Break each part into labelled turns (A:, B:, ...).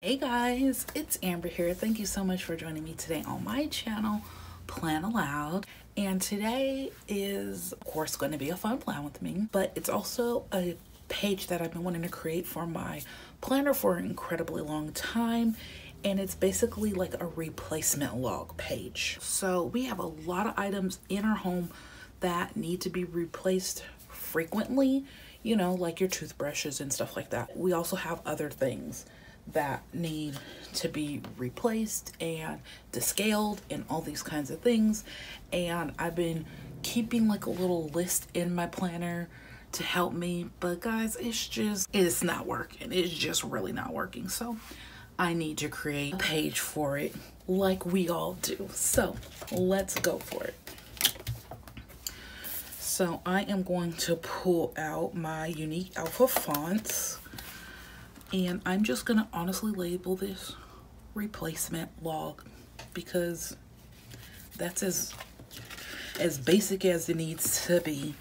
A: Hey guys, it's Amber here. Thank you so much for joining me today on my channel, Plan Aloud. And today is, of course, going to be a fun plan with me, but it's also a page that I've been wanting to create for my planner for an incredibly long time. And it's basically like a replacement log page. So we have a lot of items in our home that need to be replaced frequently, you know, like your toothbrushes and stuff like that. We also have other things that need to be replaced and descaled and all these kinds of things. And I've been keeping like a little list in my planner to help me, but guys, it's not working. It's just really not working. So I need to create a page for it like we all do. So let's go for it. So I am going to pull out my Unique Alpha fonts. And I'm just gonna honestly label this replacement log because that's as basic as it needs to be.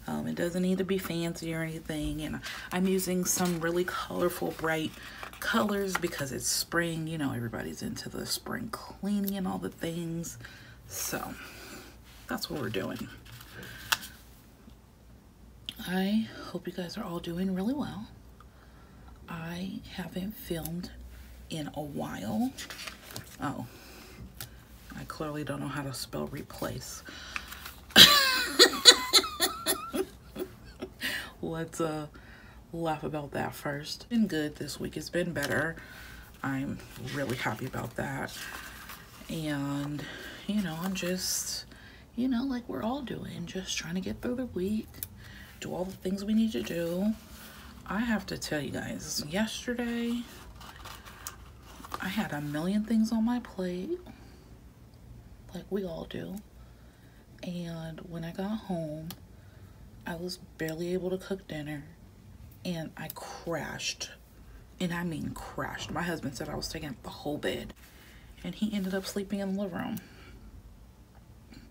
A: It doesn't need to be fancy or anything. And I'm using some really colorful, bright colors because it's spring. You know, everybody's into the spring cleaning and all the things. So that's what we're doing. I hope you guys are all doing really well. I haven't filmed in a while. Oh, I clearly don't know how to spell replace. Let's laugh about that first. It's been good this week. It's been better. I'm really happy about that. And, you know, I'm just, you know, like we're all doing, just trying to get through the week, do all the things we need to do. I have to tell you guys, yesterday, I had a million things on my plate, like we all do. And when I got home, I was barely able to cook dinner, and I crashed. And I mean crashed. My husband said I was taking up the whole bed, and he ended up sleeping in the living room.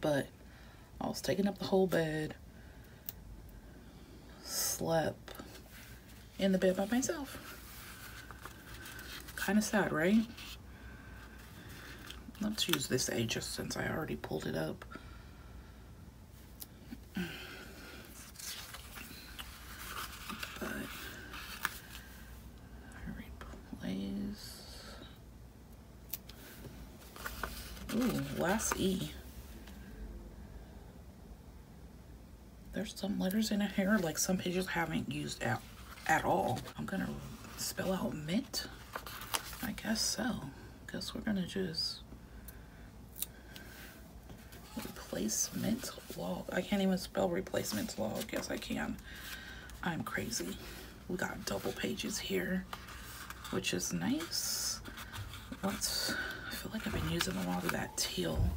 A: But I was taking up the whole bed, slept in the bed by myself. Kind of sad, right? Let's use this A just since I already pulled it up. But replace. Ooh, last E. There's some letters in here, like some pages I haven't used at all. I'm gonna spell out mint. I guess so. Guess we're gonna just replacement log. I can't even spell replacement log. Guess I can. I'm crazy. We got double pages here, which is nice. I feel like I've been using a lot of that teal.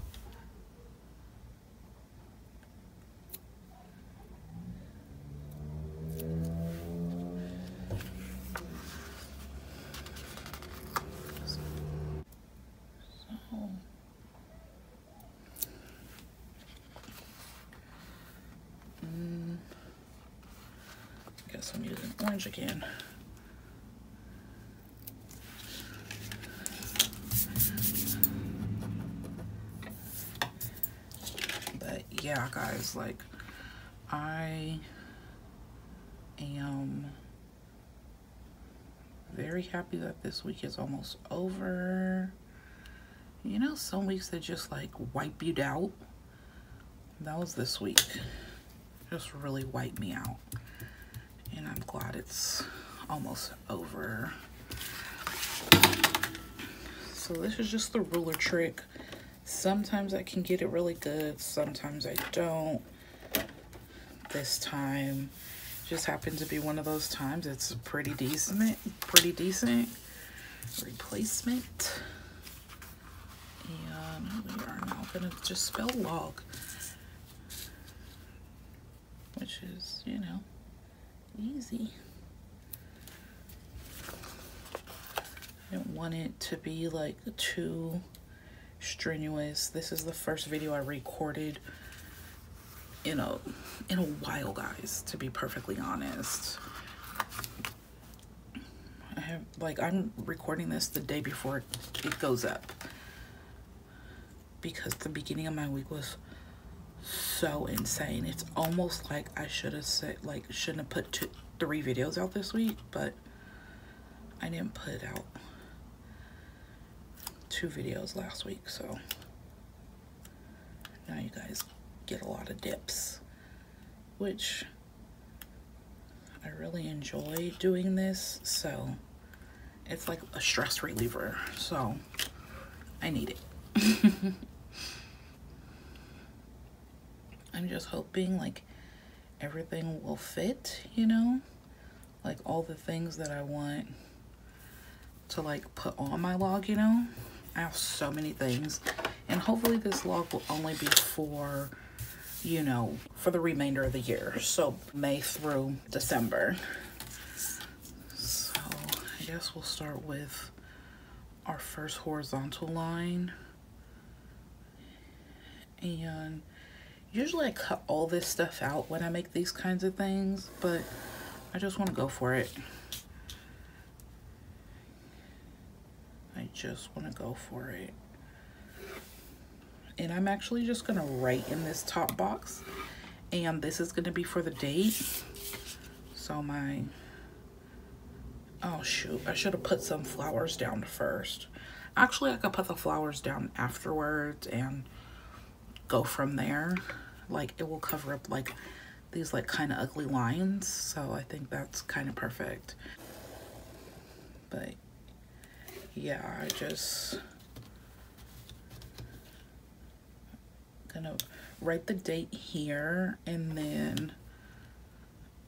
A: Guess I'm using orange again. But yeah, guys, like I am very happy that this week is almost over. You know, some weeks that just like wipe you out. That was this week. Just really wiped me out. And I'm glad it's almost over. So this is just the ruler trick. Sometimes I can get it really good, sometimes I don't. This time just happened to be one of those times. It's pretty decent. Replacement. And we are now gonna just spell log, which is, you know, easy. I didn't want it to be like too strenuous. This is the first video I recorded in a while, guys, to be perfectly honest. I I'm recording this the day before it goes up, because the beginning of my week was so insane. It's almost like I should have said, like, shouldn't have put 3 videos out this week, but I didn't put out 2 videos last week, so now you guys get a lot of dips, which I really enjoy doing this, so it's like a stress reliever, so I need it. I'm just hoping like everything will fit, you know, like all the things that I want to like put on my log, you know. I have so many things, and hopefully this log will only be for, you know, for the remainder of the year, so May through December. So I guess we'll start with our first horizontal line, and usually I cut all this stuff out when I make these kinds of things, but I just want to go for it. I just want to go for it. And I'm actually just going to write in this top box, and this is going to be for the date. So my, oh shoot, I should have put some flowers down first. Actually, I could put the flowers down afterwards and go from there. Like, it will cover up like these like kind of ugly lines, so I think that's kind of perfect. But yeah, I just gonna write the date here, and then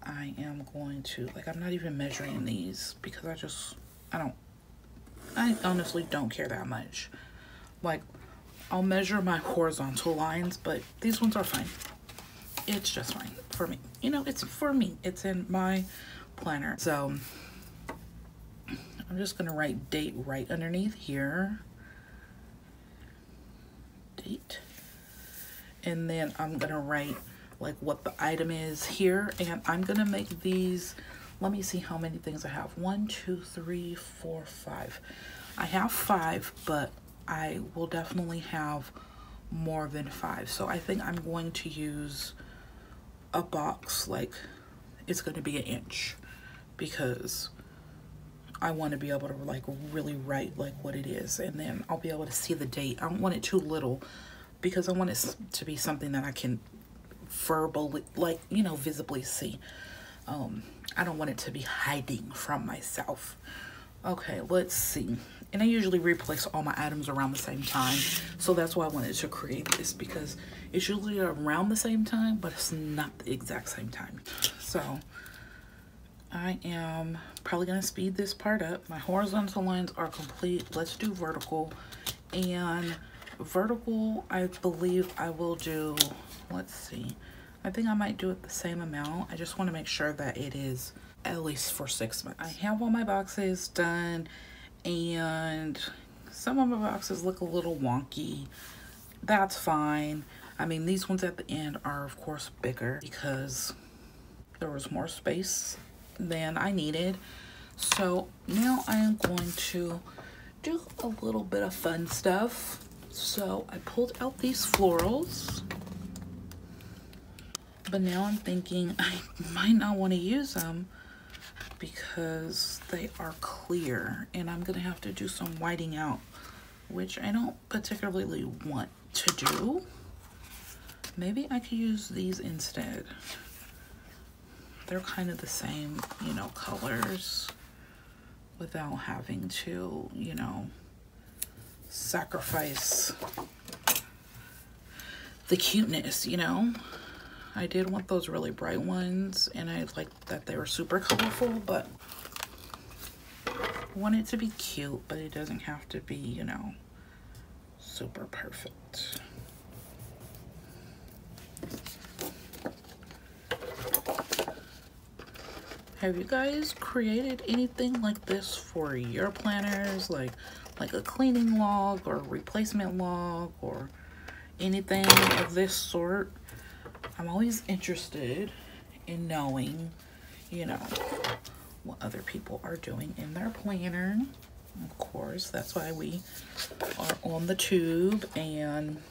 A: I am going to, like, I'm not even measuring these because I honestly don't care that much. Like, I'll measure my horizontal lines, but these ones are fine. It's just fine for me. You know, it's for me. It's in my planner. So I'm just gonna write date right underneath here. Date. And then I'm gonna write like what the item is here, and I'm gonna make these, let me see how many things I have. 1, 2, 3, 4, 5. I have 5, but I will definitely have more than 5. So I think I'm going to use a box, like it's going to be 1 inch, because I want to be able to like really write like what it is, and then I'll be able to see the date. I don't want it too little, because I want it to be something that I can verbally, like, you know, visibly see. I don't want it to be hiding from myself. Okay, let's see. And I usually replace all my items around the same time, so that's why I wanted to create this, because it's usually around the same time, but it's not the exact same time. So I am probably gonna speed this part up. My horizontal lines are complete. Let's do vertical. And vertical, I believe I will do, let's see, I think I might do it the same amount. I just want to make sure that it is at least for 6 months. I have all my boxes done, and some of my boxes look a little wonky. That's fine. I mean, these ones at the end are of course bigger because there was more space than I needed. So now I am going to do a little bit of fun stuff. So I pulled out these florals, but now I'm thinking I might not want to use them because they are clear, and I'm gonna have to do some whiting out, which I don't particularly want to do. Maybe I could use these instead. They're kind of the same, you know, colors, without having to, you know, sacrifice the cuteness, you know. I did want those really bright ones, and I liked that they were super colorful, but I want it to be cute, but it doesn't have to be, you know, super perfect. Have you guys created anything like this for your planners, like a cleaning log or replacement log or anything of this sort? I'm always interested in knowing, you know, what other people are doing in their planner. Of course, that's why we are on the tube and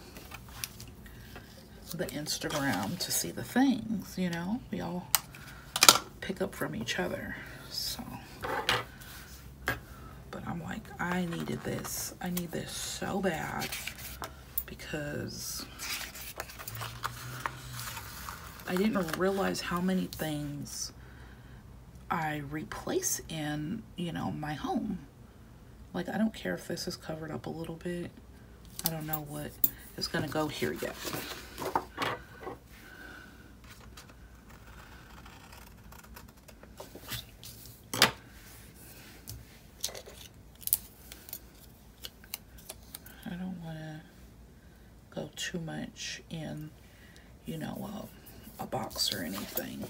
A: the Instagram to see the things, you know? We all pick up from each other, so. But I'm like, I needed this. I need this so bad because I didn't realize how many things I replace in, you know, my home. Like, I don't care if this is covered up a little bit. I don't know what is gonna go here yet. I don't wanna go too much in, you know, a box or anything.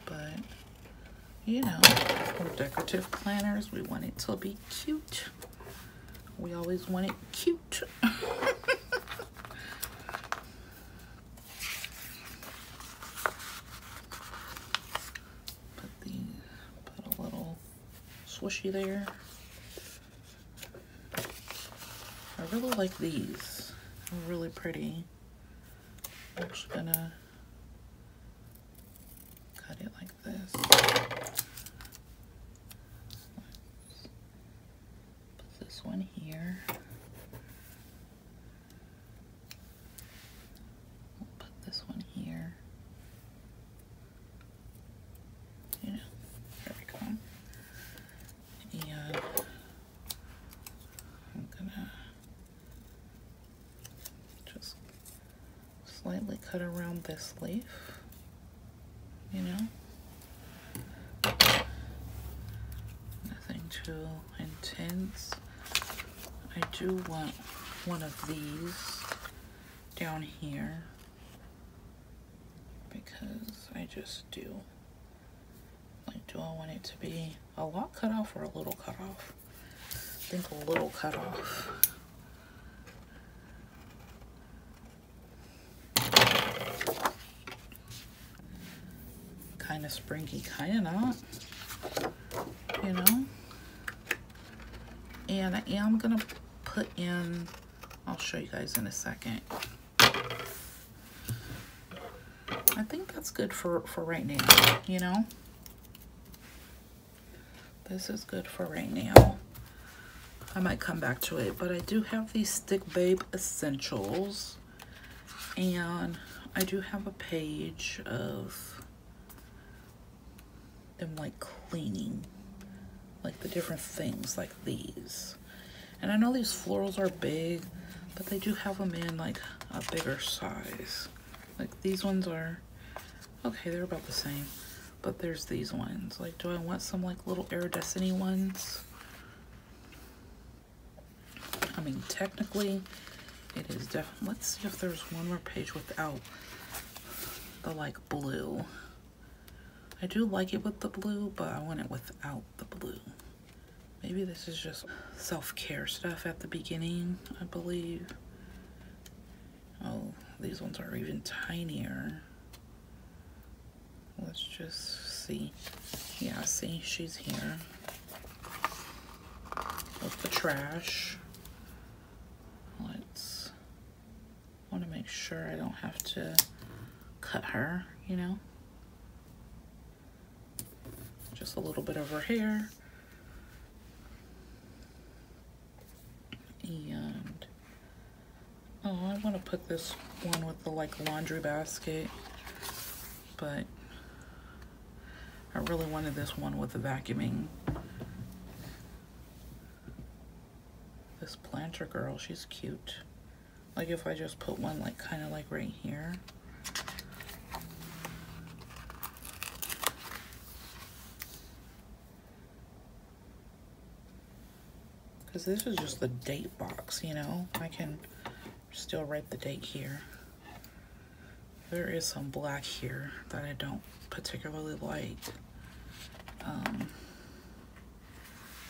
A: But, you know, for decorative planners, we want it to be cute. We always want it cute. Put a little swooshy there. I really like these. They're really pretty. I'm just gonna cut it like this. Put this one here. We'll put this one here. You know, there we go. And I'm gonna just slightly cut around this leaf, you know, nothing too intense. I do want one of these down here because I just do. Like, do I want it to be a lot cut off or a little cut off? I think a little cut off. Kind of springy, kind of not, you know. And I am gonna put in, I'll show you guys in a second. I think that's good for right now, you know. This is good for right now. I might come back to it, but I do have these Stick Babe Essentials, and I do have a page of them like cleaning, like the different things like these. And I know these florals are big, but they do have them in like a bigger size. Like these ones are, okay, they're about the same. But there's these ones. Like, do I want some like little iridescent-y ones? I mean, technically, it is definitely, let's see if there's one more page without the like blue. I do like it with the blue, but I want it without the blue. Maybe this is just self-care stuff at the beginning, I believe. Oh, these ones are even tinier. Let's just see. Yeah, see, she's here with the trash. Let's, want to make sure I don't have to cut her, you know. Just a little bit of her hair. And, oh, I want to put this one with the like laundry basket, but I really wanted this one with the vacuuming. This planter girl, she's cute. Like if I just put one like kind of like right here. Because this is just the date box, you know. I can still write the date here. There is some black here that I don't particularly like.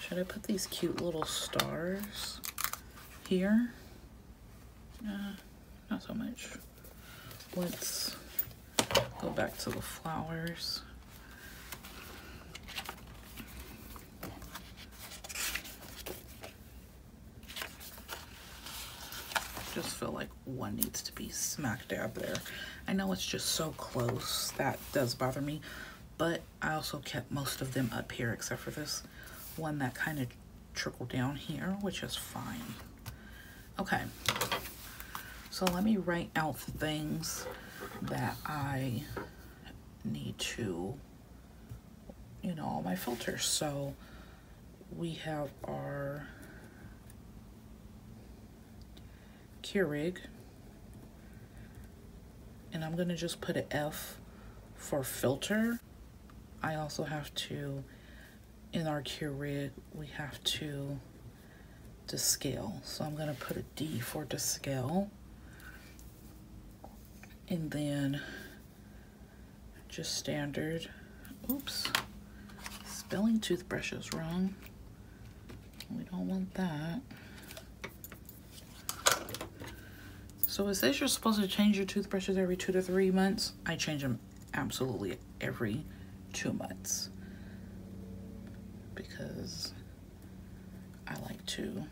A: Should I put these cute little stars here? Not so much. Let's Go back to the flowers. Just feel like one needs to be smack dab there. I know it's just so close. That does bother me, but I also kept most of them up here except for this one that kind of trickled down here, which is fine. Okay, so let me write out the things that I need to, you know, all my filters. So we have our Keurig, and I'm gonna just put an F for filter. I also have to, in our Keurig, we have to descale. So I'm gonna put a D for descale. And then just standard, oops, spelling toothbrushes wrong. We don't want that. So it says you're supposed to change your toothbrushes every 2 to 3 months. I change them absolutely every 2 months because I like to,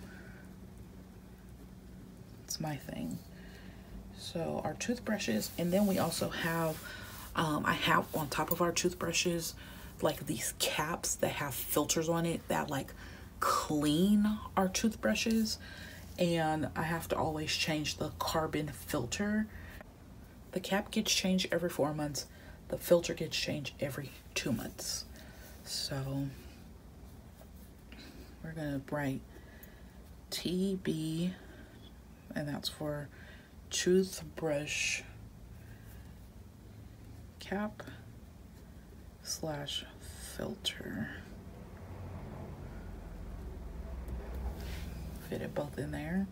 A: it's my thing. So our toothbrushes, and then we also have, I have on top of our toothbrushes, like these caps that have filters on it that like clean our toothbrushes. And I have to always change the carbon filter. The cap gets changed every 4 months. The filter gets changed every 2 months. So we're gonna write TB, and that's for toothbrush cap / filter. Fit it both in there.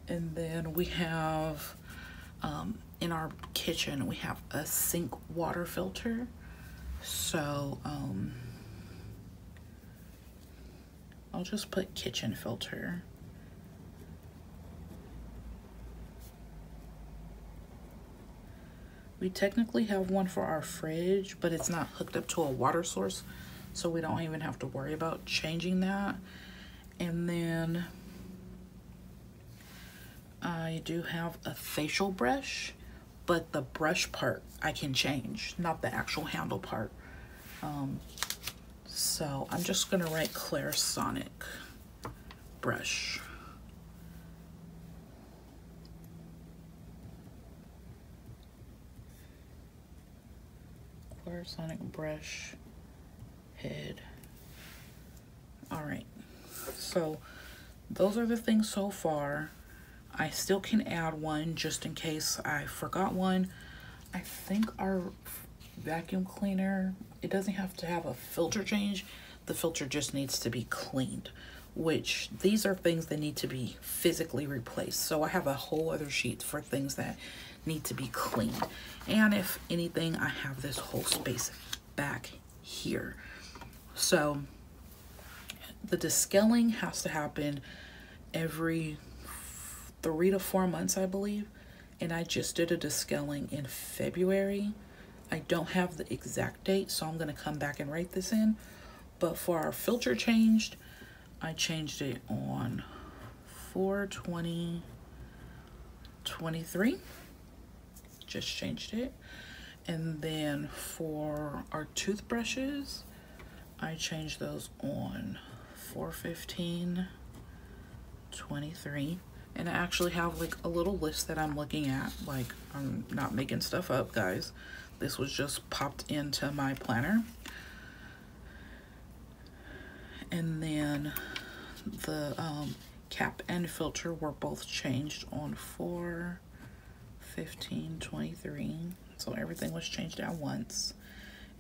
A: And then we have in our kitchen we have a sink water filter. So I'll just put kitchen filter. We technically have one for our fridge, but it's not hooked up to a water source, so we don't even have to worry about changing that. And then I do have a facial brush, but the brush part I can change, not the actual handle part. So I'm just gonna write Clarisonic brush. Clarisonic brush head. All right. So those are the things so far. I still can add one just in case I forgot one. I think our vacuum cleaner, it doesn't have to have a filter change. The filter just needs to be cleaned, which these are things that need to be physically replaced. So I have a whole other sheet for things that need to be cleaned. And if anything, I have this whole space back here. So the descaling has to happen every 3 to 4 months, I believe. And I just did a descaling in February. I don't have the exact date, so I'm gonna come back and write this in. But for our filter changed, I changed it on 4/20/23. Just changed it. And then for our toothbrushes, I changed those on 4/15/23. And I actually have like a little list that I'm looking at. Like, I'm not making stuff up, guys. This was just popped into my planner. And then the cap and filter were both changed on 4/15/23. So everything was changed at once.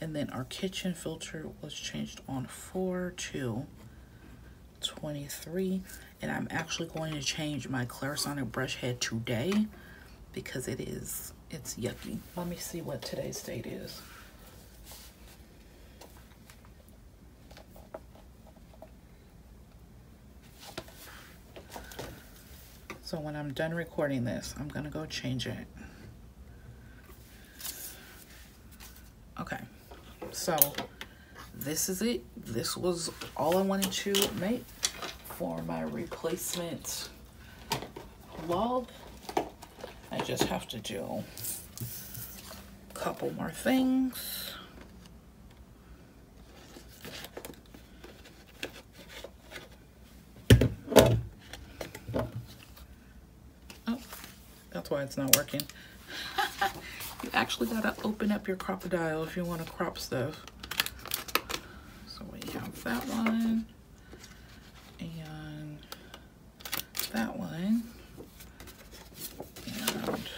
A: And then our kitchen filter was changed on 4/2/23. And I'm actually going to change my Clarisonic brush head today because it's yucky. Let me see what today's date is. So when I'm done recording this, I'm gonna go change it. So this is it. This was all I wanted to make for my replacement log. I just have to do a couple more things. Oh, that's why it's not working. You actually gotta open up your crocodile if you want to crop stuff. So we have that one and that one, and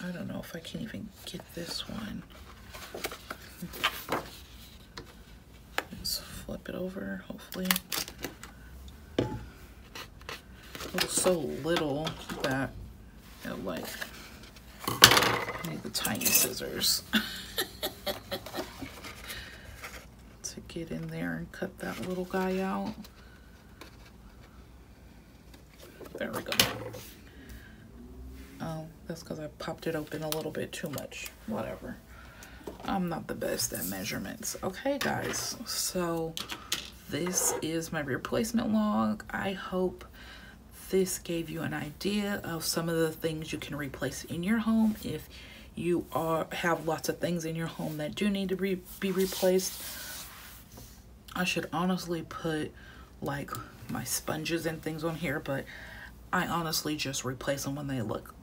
A: I don't know if I can even get this one. Let's flip it over, hopefully. It was so little that it like, I need the tiny scissors to get in there and cut that little guy out. There we go. Oh, that's because I popped it open a little bit too much. Whatever. I'm not the best at measurements. Okay, guys. So this is my replacement log. I hope this gave you an idea of some of the things you can replace in your home if you have lots of things in your home that do need to be replaced. I should honestly put like my sponges and things on here, but I honestly just replace them when they look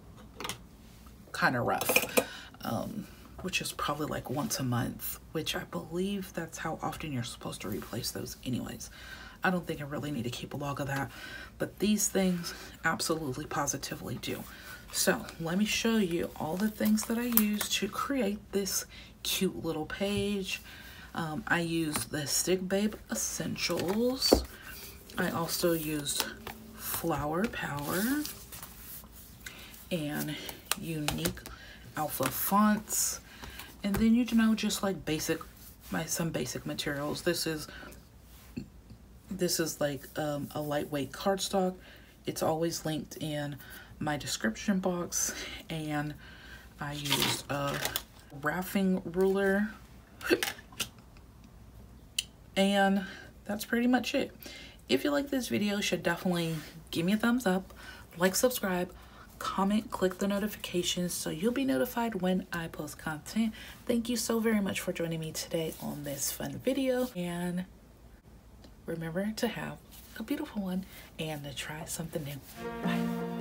A: kind of rough, which is probably like once a month, which I believe that's how often you're supposed to replace those anyways. I don't think I really need to keep a log of that, but these things absolutely positively do. So let me show you all the things that I used to create this cute little page. I used the Stick Babe Essentials. I also used Flower Power and Unique Alpha fonts, and then, you know, just like some basic materials. This is like a lightweight cardstock. It's always linked in my description box, and I used a raffing ruler, and that's pretty much it. If you like this video, you should definitely give me a thumbs up, like, subscribe, comment, click the notifications so you'll be notified when I post content. Thank you so very much for joining me today on this fun video, and remember to have a beautiful one and to try something new. Bye.